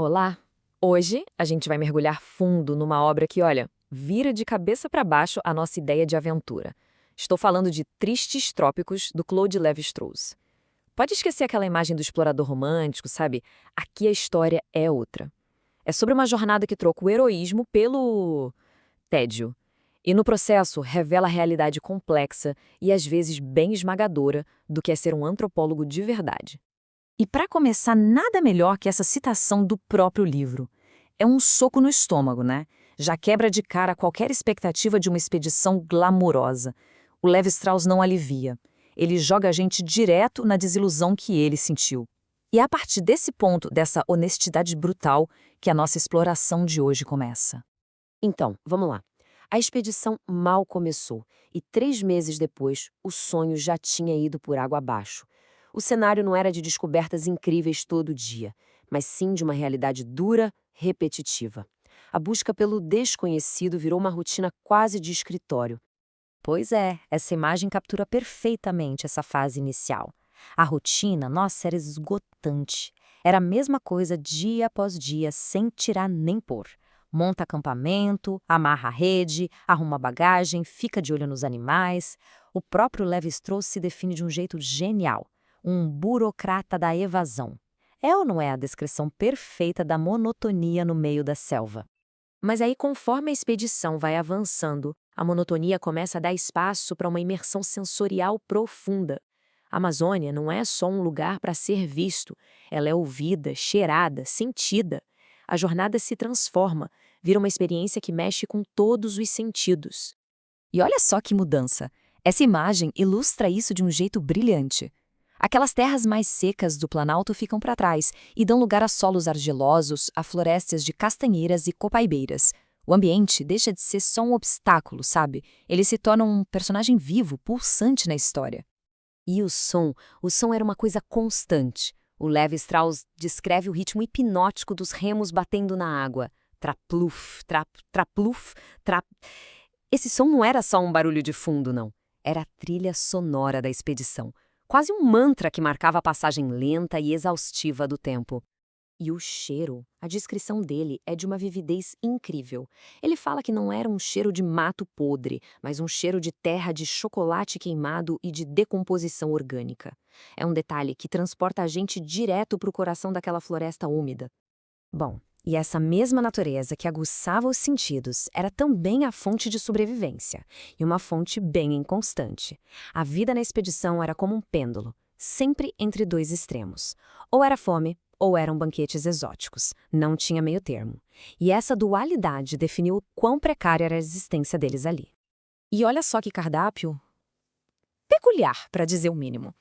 Olá! Hoje a gente vai mergulhar fundo numa obra que, olha, vira de cabeça para baixo a nossa ideia de aventura. Estou falando de Tristes Trópicos, do Claude Lévi-Strauss. Pode esquecer aquela imagem do explorador romântico, sabe? Aqui a história é outra. É sobre uma jornada que troca o heroísmo pelo tédio. E no processo revela a realidade complexa e às vezes bem esmagadora do que é ser um antropólogo de verdade. E para começar, nada melhor que essa citação do próprio livro. É um soco no estômago, né? Já quebra de cara qualquer expectativa de uma expedição glamourosa. O Levi-Strauss não alivia. Ele joga a gente direto na desilusão que ele sentiu. E é a partir desse ponto, dessa honestidade brutal, que a nossa exploração de hoje começa. Então, vamos lá. A expedição mal começou e 3 meses depois, o sonho já tinha ido por água abaixo. O cenário não era de descobertas incríveis todo dia, mas sim de uma realidade dura, repetitiva. A busca pelo desconhecido virou uma rotina quase de escritório. Pois é, essa imagem captura perfeitamente essa fase inicial. A rotina, nossa, era esgotante. Era a mesma coisa dia após dia, sem tirar nem pôr. Monta acampamento, amarra a rede, arruma bagagem, fica de olho nos animais. O próprio Levi-Strauss se define de um jeito genial. Um burocrata da evasão. É ou não é a descrição perfeita da monotonia no meio da selva? Mas aí, conforme a expedição vai avançando, a monotonia começa a dar espaço para uma imersão sensorial profunda. A Amazônia não é só um lugar para ser visto, ela é ouvida, cheirada, sentida. A jornada se transforma, vira uma experiência que mexe com todos os sentidos. E olha só que mudança! Essa imagem ilustra isso de um jeito brilhante. Aquelas terras mais secas do Planalto ficam para trás e dão lugar a solos argilosos, a florestas de castanheiras e copaibeiras. O ambiente deixa de ser só um obstáculo, sabe? Ele se torna um personagem vivo, pulsante na história. E o som era uma coisa constante. O Levi-Strauss descreve o ritmo hipnótico dos remos batendo na água. Trapluf, trap, trapluf, trap. Esse som não era só um barulho de fundo, não. Era a trilha sonora da expedição. Quase um mantra que marcava a passagem lenta e exaustiva do tempo. E o cheiro, a descrição dele é de uma vividez incrível. Ele fala que não era um cheiro de mato podre, mas um cheiro de terra de chocolate queimado e de decomposição orgânica. É um detalhe que transporta a gente direto para o coração daquela floresta úmida. Bom, e essa mesma natureza que aguçava os sentidos era também a fonte de sobrevivência, e uma fonte bem inconstante. A vida na expedição era como um pêndulo, sempre entre dois extremos. Ou era fome, ou eram banquetes exóticos. Não tinha meio termo. E essa dualidade definiu o quão precária era a existência deles ali. E olha só que cardápio peculiar, para dizer o mínimo.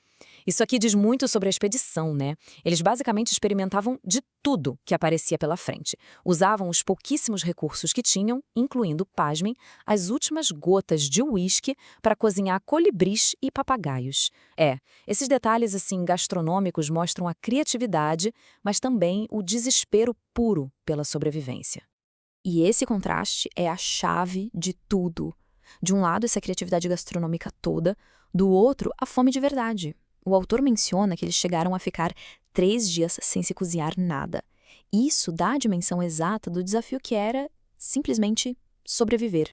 Isso aqui diz muito sobre a expedição, né? Eles basicamente experimentavam de tudo que aparecia pela frente. Usavam os pouquíssimos recursos que tinham, incluindo, pasmem, as últimas gotas de uísque para cozinhar colibris e papagaios. Esses detalhes assim gastronômicos mostram a criatividade, mas também o desespero puro pela sobrevivência. E esse contraste é a chave de tudo. De um lado, essa criatividade gastronômica toda, do outro, a fome de verdade. O autor menciona que eles chegaram a ficar 3 dias sem se cozinhar nada. Isso dá a dimensão exata do desafio que era, simplesmente, sobreviver.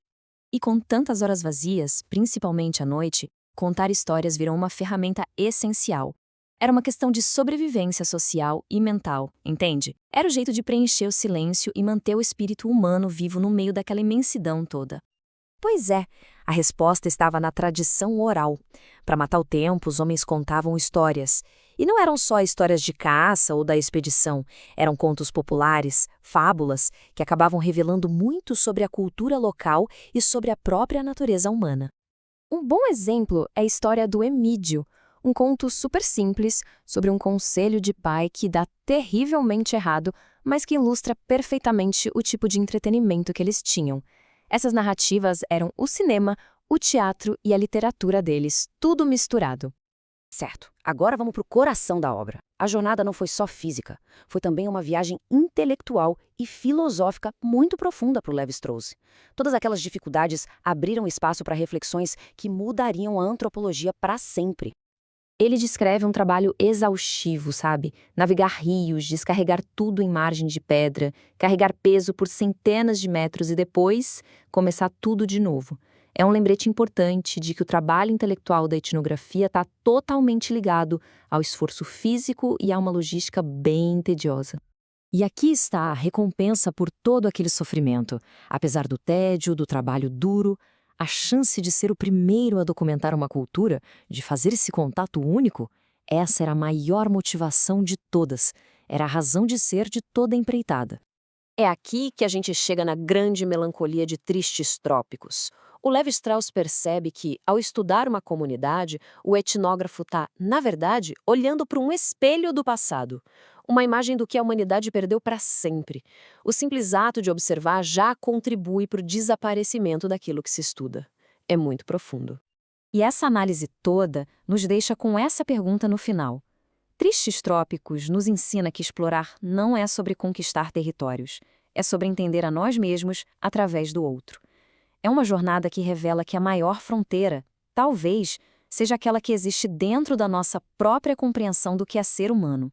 E com tantas horas vazias, principalmente à noite, contar histórias virou uma ferramenta essencial. Era uma questão de sobrevivência social e mental, entende? Era o jeito de preencher o silêncio e manter o espírito humano vivo no meio daquela imensidão toda. Pois é, a resposta estava na tradição oral. Para matar o tempo, os homens contavam histórias. E não eram só histórias de caça ou da expedição, eram contos populares, fábulas, que acabavam revelando muito sobre a cultura local e sobre a própria natureza humana. Um bom exemplo é a história do Emídio, um conto super simples sobre um conselho de pai que dá terrivelmente errado, mas que ilustra perfeitamente o tipo de entretenimento que eles tinham. Essas narrativas eram o cinema, o teatro e a literatura deles, tudo misturado. Certo, agora vamos para o coração da obra. A jornada não foi só física, foi também uma viagem intelectual e filosófica muito profunda para o Levi-Strauss. Todas aquelas dificuldades abriram espaço para reflexões que mudariam a antropologia para sempre. Ele descreve um trabalho exaustivo, sabe? Navegar rios, descarregar tudo em margem de pedra, carregar peso por centenas de metros e depois começar tudo de novo. É um lembrete importante de que o trabalho intelectual da etnografia está totalmente ligado ao esforço físico e a uma logística bem tediosa. E aqui está a recompensa por todo aquele sofrimento. Apesar do tédio, do trabalho duro, a chance de ser o primeiro a documentar uma cultura, de fazer esse contato único, essa era a maior motivação de todas. Era a razão de ser de toda a empreitada. É aqui que a gente chega na grande melancolia de Tristes Trópicos. O Levi-Strauss percebe que, ao estudar uma comunidade, o etnógrafo está, na verdade, olhando para um espelho do passado. Uma imagem do que a humanidade perdeu para sempre. O simples ato de observar já contribui para o desaparecimento daquilo que se estuda. É muito profundo. E essa análise toda nos deixa com essa pergunta no final. Tristes Trópicos nos ensina que explorar não é sobre conquistar territórios, é sobre entender a nós mesmos através do outro. É uma jornada que revela que a maior fronteira, talvez, seja aquela que existe dentro da nossa própria compreensão do que é ser humano.